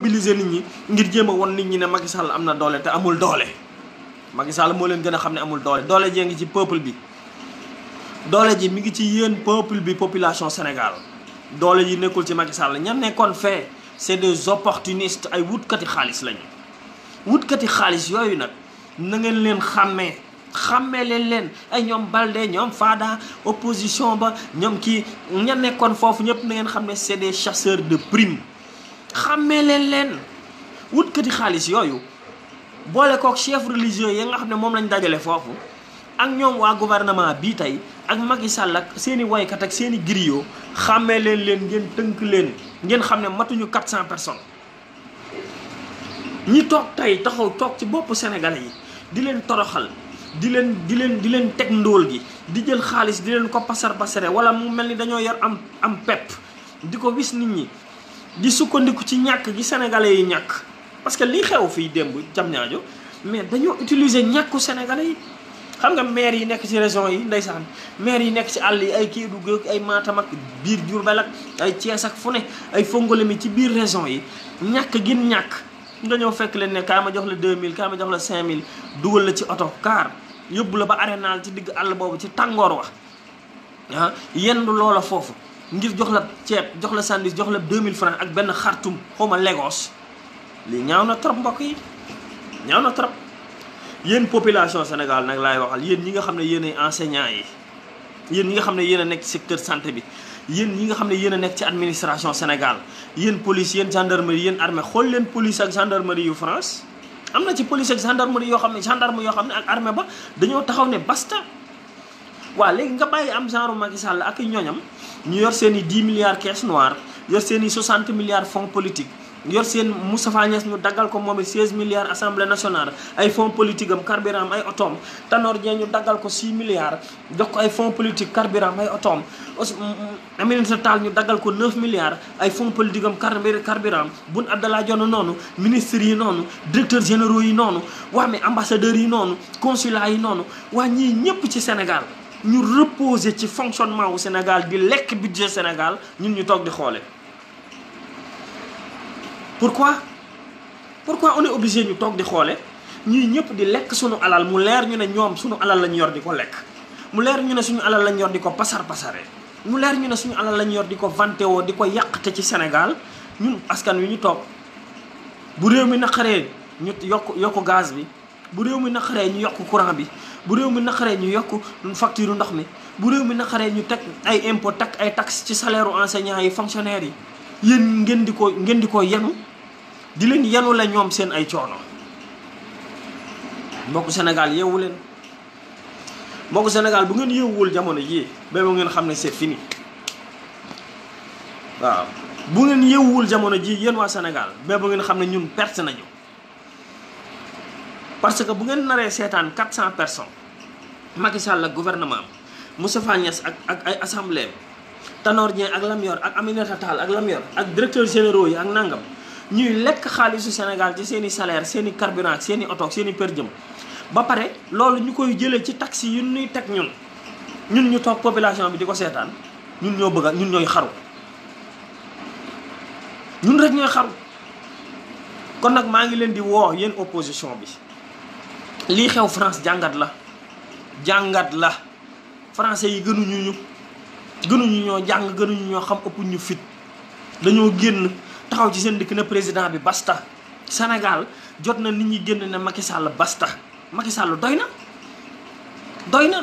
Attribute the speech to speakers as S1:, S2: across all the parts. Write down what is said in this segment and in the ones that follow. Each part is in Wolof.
S1: mobiliser nit ñi ngir jéem a won nit ñi ne Macky Sall am na doole te amul doole. Macky Sall moo leen gën a xam ne amul doole doole jee ngi ci peuple bi doole ji mi ngi ci yéen peuple bi population Sénégal doole ji nekkul ci Macky Sall ña nekkoon fee c'est des opportunistes ay wutkati xaalis lañu. wutkati xaalis yooyu nag na ngeen leen xàmmee leen ay ñoom Balde ñoom Fada opposition ba ñoom kii ña nekkoon foofu ñëpp na ngeen xam ne c'est des chasseurs de primes. xàmmee leen wutkati xaalis yooyu boole kook chef religieux yi nga xam ne moom lañ dajale foofu ak ñoom waa gouvernement bii tey ak Macky Sall ak seeni woykat ak seeni griot xàmmee leen ngeen tënk leen ngeen xam ne matuñu 400 personnes. ñi toog tey taxaw toog ci boppu sénégalais yi di leen toroxal di leen teg ndóol gi di jël xaalis di leen ko pasare wala mu mel ni dañoo yor am pepp di ko wis nit ñi di sukkandiku ci ñàkk gi sénégalais yi ñàkk. parce que lii xew fii démb Diamniadio mais dañoo utiliser ñàkku sénégalais yi xam nga maire yi nekk ci région yi ndeysaan maire yi nekk ci àll yi ay Kédougou ay Matam ak biir Diourbel ak ay Thiès ak fu ne ay Fongolemi ci biir région yi ñàkk gin ñàkk nga ñëw fekk leen ne kaa ma jox la 2000 kaa ma jox la 5000 dugal la ci oto car yóbbu la ba arénal ci digg àll boobu ci tàngoor wax yendu loola foofu ngir jox la ceeb jox la sandwich jox la 2000 francs ak benn xartum xawma Lagos lii ñaaw na trop mbokk yi ñaaw na trop. yéen population Sénégal nag laay waxal yéen ñi nga xam ne yéen ay enseignants yi yéen ñi nga xam ne yéen a nekk ci secteur santé bi yéen ñi nga xam ne yéen a nekk ci administration Sénégal yéen police yéen gendarmerie yéen armée xool leen police ak gendarmerie yu France. am na ci police ak gendarmerie yoo xam ne gendarme yoo xam ne ak armée ba dañoo taxaw ne basta. waaw léegi nga bàyyi am genre Macky Sall ak ñoñam ñu yor seen i 10 milliards caisse noire yor seen i 60 milliards fonds politique. yor seen Moustapha Niasse ñu daggal ko moom it 16 milliards assemblée nationale ay fonds politique am carburant ay otoom Tanor Dieng ñu daggal ko 6 milliards jox ko ay fonds politique carburant ay otoom Aminata Tall ñu daggal ko 9 milliards ay fonds politique am carburant Boun Abdallah Dionne noonu ministres yi noonu directeurs généraux yi noonu waa mais ambassadeurs yi noonu consulats yi noonu waa ñii ñëpp ci Sénégal ñu reposer ci fonctionnement wu Sénégal di lekk budget Sénégal ñun ñu toog di xoole pourquoi on est obligé ñu toog di xoole ñii ñëpp di lekk suñu alal mu leer ñu ne ñoom suñu alal lañ yor di ko lekk mu leer ñu ne suñu alal lañ yor di ko pasare mu leer ñu ne suñu alal lañ yor di ko vanté woo di ko yàqte ci Sénégal ñun askan wi ñu toog bu réew mi naqaree ñu yokk gaz bi bu réew mi naqaree ñu yokk courant bi bu réew mi naqaree ñu yokk facture ndox mi bu réew mi naqaree ñu teg ay impôt teg ay taxes ci salaire u enseignants yi fonctionnaires yi yéen ngeen di ko yenu di leen yenu la ñoom seen ay coono mbokku Sénégal yeewu leen mbokku Sénégal bu ngeen yeewuwul jamono jii ba ngeen xam ne c'est fini waaw bu ngeen yeewuwul jamono jii yéen waa Sénégal ba ngeen xam ne ñun perte nañu parce que bu ngeen naree seetaan 400 personnes Macky Sall ak gouvernement am Moustapha Niasse ak ay assemblée Tanor Dieng ak lam yor ak Aminata Tall ak lam yor ak directeurs généraux yi ak nangam ñuy lekk xaalisu Sénégal ci seen i salaire seen i carburant seen i oto seen i per diem ba pare loolu ñu koy jëlee ci taxi yu ñuy teg ñun ñu toog population bi di ko seetaan ñun ñoo bëgg ñun ñooy xaru ñun rek ñooy xaru. kon nag maa ngi leen di woo yéen opposition bi lii xew France jàngat la français yi gënuñu ñoo jàng gënuñu ñoo xam ëpp ñu fit dañoo génn taxaw ci seen dëkk na président bi basta Sénégal jot na nit ñi génn ne Macky Sall basta Macky Sall doy na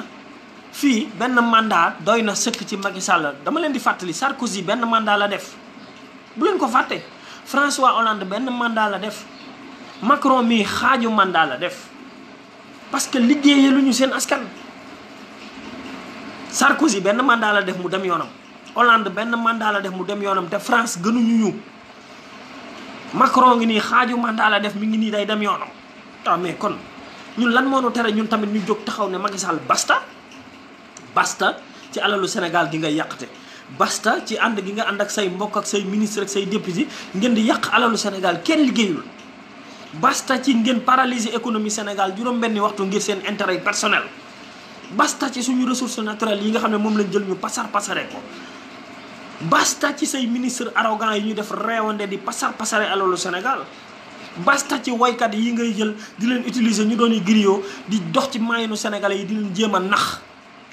S1: fii benn mandat doy na sëkk ci Macky Sall dama leen di fàttali Sarkozy benn mandat la def bu leen ko fàtte François Hollande benn mandat la def Macron mii xaaju mandat la def parce que liggéeyee lu ñu seen askan. Sarkozy benn mandat la def mu dem yoonam Hollande benn mandat la def mu dem yoonam te France gënuñu ñu Macron ngi nii xaaju mandat la def mi ngi nii day dem yoonam. waaw mais kon ñun lan moo nu tere ñun tamit ñu jóg taxaw ne Macky Sall basta ci alalu Sénégal gi nga yàqte basta ci ànd gi nga ànd ak say mbokk ak say ministre ak say député ngeen di yàq alalu Sénégal kenn liggéeyul basta ci ngeen paralyser économie Sénégal juróom-benni waxtu ngir seen intérêt personnel. basta ci suñu ressources naturelles yi nga xam ne moom lañ jël ñu pasare ko basta ci say ministre arrogant yi ñu def réewande di pasare alalu Sénégal. basta ci waykat yi ngay jël di leen utiliser ñu doon griot di dox ci maayanu sénégalais yi di leen jéem a nax.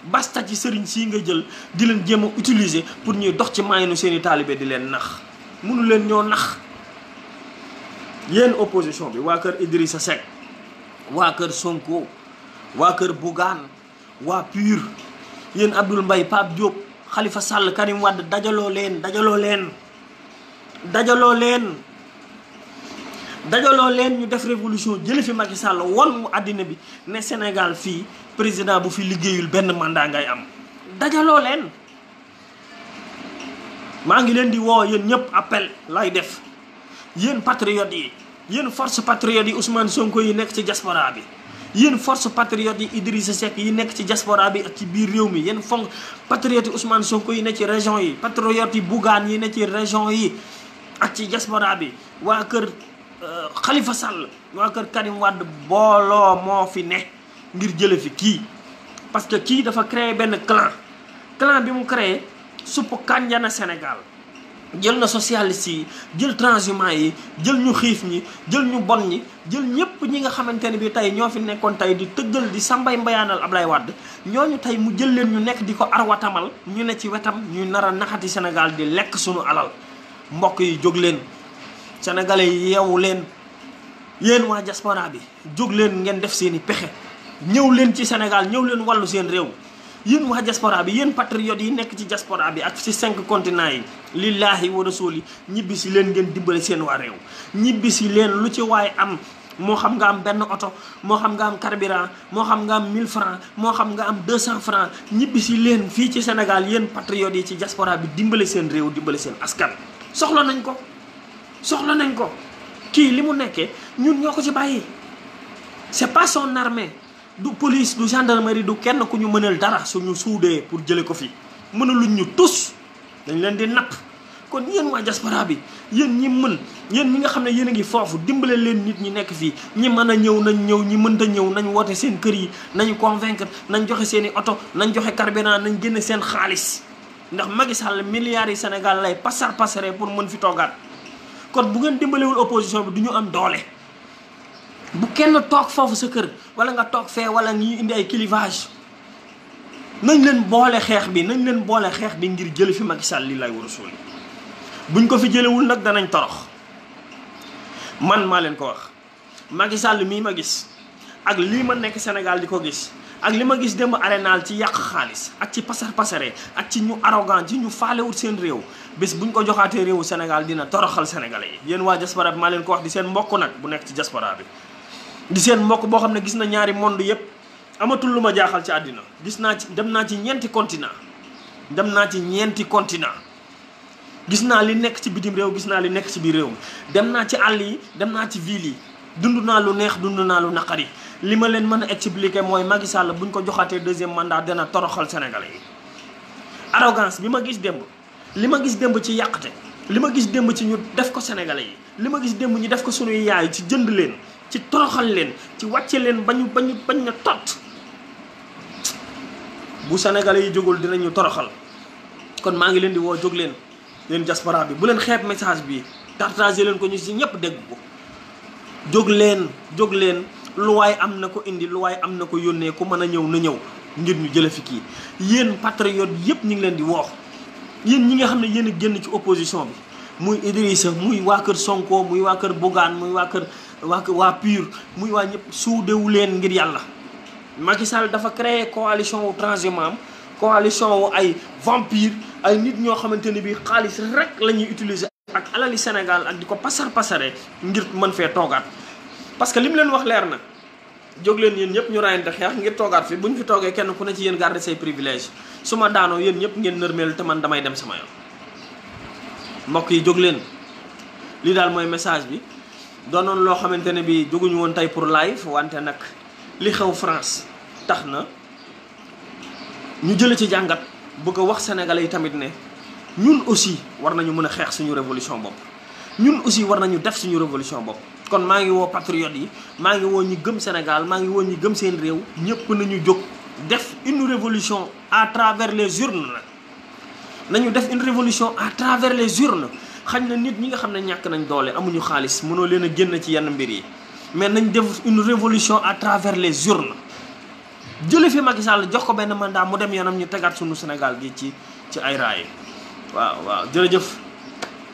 S1: basta ci sëriñ sii nga jël di leen jéem a utiliser pour ñuy dox ci maayanu seeni taalibe di leen nax mënu leen ñoo nax. yéen opposition bi waa kër Idrissa Seck waa kër Sonko waa kër Bougane waa PUR yéen Abdoul Mbaye Pape Diop Khalifa Sall Karim Wade dajaloo leen ñu def révolution jële fi Macky Sall won mu àddina bi ne Sénégal fii président bu fi liggéeyul benn mandat ngay am. dajaloo leen maa ngi leen di woo yéen ñëpp appel lay def yéen patriotes yi yéen force patriotes yi Ousmane Sonko yi nekk ci diaspora bi. yéen force patriotes yi Idrissa Seck yi nekk ci diaspora bi ak ci biir réew mi yéen fonk patriotes yi Ousmane Sonko yi nekk ci région yi patriotes yi Bougane yi nekk ci région yi ak ci diaspora bi waa kër Khalifa Sall waa kër Karim Wade booloo moo fi ne ngir jële fi kii. parce que kii dafa créé benn clan bi mu créé supp kànja na Sénégal jël na socialiste yi jël transhumant yi jël ñu xiif ñi jël ñu bon ñi jël ñëpp ñi nga xamante ne bi tey ñoo fi nekkoon tey di tëggal di sambay mbayaanal Ablaye Wade ñooñu tey mu jël leen ñu nekk di ko arwatamal ñu ne ci wetam ñuy nar a naxati Sénégal di lekk suñu alal. mbokk yi jóg leen sénégalais yi yeewu leen yéen waa diaspora bi jóg leen ngeen def seen i pexe ñëw leen ci Sénégal ñëw leen wàllu seen réew. yéen waa diaspora bi yéen patriotes yi nekk ci diaspora bi ak ci 5 continents yi lillahi wa rasuli ñibbi si leen ngeen dimbale seen waa réew. ñibbi si leen lu ci waay am moo xam nga am benn oto moo xam nga am carburant moo xam nga am 1000 francs moo xam nga am 200 francs ñibbi si leen fii ci Sénégal yéen patriotes yi ci diaspora bi dimbale seen réew dimbale seen askan. soxla nañ ko kii li mu nekkee ñun ñoo ko ci bàyyi c'est pas son armée. du police du gendarmerie du kenn ku ñu mënal dara suñu suudee pour jële ko fi mënaluñ ñu tus dañ leen di napp. kon yéen waa diaspora bi yéen ñi mën yéen ñi nga xam ne yéen a ngi foofu dimbale leen nit ñi nekk fii ñi mën a ñëw nañ ñëw ñi mënta ñëw nañ woote seen kër yi nañu convaincre nañ joxe seen i oto nañ joxe carburant nañ génne seen xaalis ndax Macky Sall milliards yi Sénégal lay pasare pour mën fi toogaat. kon bu ngeen dimbalewul opposition bi du ñu am doole. bu kenn toog foofu sa kër wala nga toog fee wala ñuy indi ay clivage nañ leen boole xeex bi ngir jële fi Macky Sall li lay war a suuli buñ ko fi jëlewul nag danañ torox. man maa leen ko wax Macky Sall mii ma gis ak lii ma nekk Sénégal di ko gis ak li ma gis démb arénal ci yàq xaalis ak ci pasare ak ci ñu arrogant ci ñu faalewut seen réew bés buñ ko joxaatee réewu Sénégal dina toroxal sénégalais yi. yéen waa diaspora bi maa leen ko wax di seen mbokk nag bu nekk ci diaspora bi di seen mbokk boo xam ne gis na ñaari monde yépp amatul lu ma jaaxal ci àddina dem naa ci ñeenti continent gis naa li nekk ci bitim réew gis naa li nekk ci biir réew mi dem naa ci àll yi dem naa ci ville yi dund naa lu neex dund naa lu naqari li ma leen mën a expliquer mooy Macky Sall buñ ko joxaatee deuxième mandat dana toroxal sénégalais yi. arrogance bi ma gis démb li ma gis démb ci yàqte li ma gis démb ci ñu def ko sénégalais yi li ma gis démb ñu def ko sunuy yaay ci jënd leen ci toroxal leen ci wàcce leen bañ na tot bu sénégalais yi jógul dinañu toroxal. kon maa ngi leen di woo jóg leen diaspora bi bu leen xeeb message bi partagé leen ko ñu si ñëpp dégg ko. jóg leen lu waay am na ko indi lu waay am na ko yónnee ku mën a ñëw na ñëw ngir ñu jële fi kii. yéen patriotes yëpp ñu ngi leen di woo yéen ñi nga xam ne yéen a génn ci opposition bi muy Idrissa muy waa kër Sonko muy waa kër Bougane muy waa PUR muy waa ñëpp suudewu leen ngir yàlla. Macky Sall dafa créé coalition wu transhumant coalition wu ay vampire ay nit ñoo xamante ne bii xaalis rek la ñuy utiliser ak alali Sénégal ak di ko pasare ngir mën fee toogaat. parce que li mu leen wax leer na jóg leen yéen ñëpp ñu rayante xeex ngir toogaat fi bu ñu fi toogee kenn ku ne ci yéen garder say privilèges su ma daanoo yéen ñëpp ngeen nërmeel te man damay dem sama yoon. mbokk yi jóg leen lii daal mooy message bi doonoon loo xamante ne bii jóguñu woon tey pour live wante nag li xew France tax na ñu jële ci jàngat bëgg a wax sénégalais yi tamit ne ñun aussi war nañu mën a xeex suñu révolution bopp. ñun aussi war nañu def suñu révolution bopp. kon maa ngi woo patriotes yi maa ngi woo ñi gëm Sénégal maa ngi woo ñi gëm seen réew ñëpp nañu jóg def une révolution à travers les urnes nag nañu def une révolution à travers les urnes. xañ na nit ñi nga xam ne ñàkk nañ doole amuñu xaalis mënoo leen a génn ci yenn mbir yi mais nañ def une révolution à travers les urnes. jële fi Macky Sall jox ko benn mandat mu dem yoonam ñu tegaat suñu Sénégal gi ci ay raay. waaw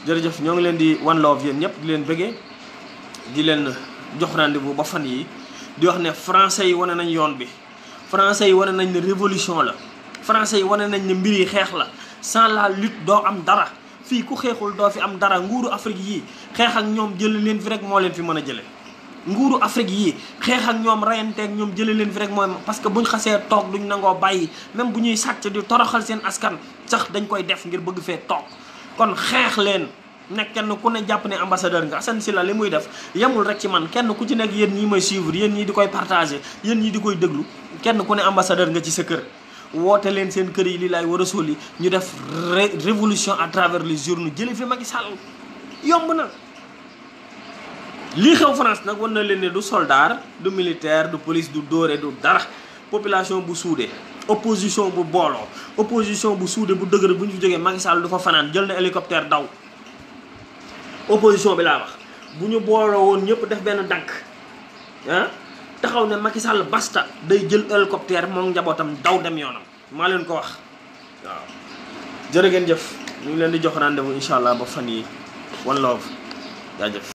S1: jërëjëf ñoo ngi leen di one love yéen ñëpp di leen bëggee di leen jox rendez-vous ba fan yi di wax ne français yi wane nañ yoon bi. français yi wane nañ ne révolution la. français yi wane nañ ne mbir yi xeex la. sans la lutte doo am dara. fii ku xeexul doo fi am dara. nguuru Afrique yii xeex ak ñoom jële leen fi rek moo leen fi mën a jële nguuru Afrique yii xeex ak ñoom reyanteeg ñoom jële leen fi rek mooy parce que buñ xasee toog duñ nangoo bàyyi même bu ñuy sàcc di toroxal seen askan sax dañ koy def ngir bëgg fee toog. kon xeex leen nekk kenn ku ne jàpp ne ambassadeur nga Assane Sylla li muy def yemul rek ci man kenn ku ci nekk yéen ñii may suivre yéen ñii di koy partager yéen ñii di koy déglu kenn ku ne ambassadeur nga ci sa kër. woote leen seen kër yi li laay war a sóoli ñu def révolution à travers les urnes jële fi Macky Sall yomb na. lii xew France nag wan na leen ne du soldat du militaire du police du dóore du dara population bu suudee opposition bu booloo opposition bu suudee bu dëgër bu ñu fi jógee Macky Sall du fa fanaan jël na hélicoptère daw. opposition bi laa wax bu ñu booloo woon ñëpp def benn dànk taxaw ne Macky Sall basta day jël hélicoptère moom njabootam daw dem yoonam maa leen ko wax waaw. jërë ngeen jëf ñu ngi leen di jox rendez-vous incha allah ba fan yi one love jaajëf.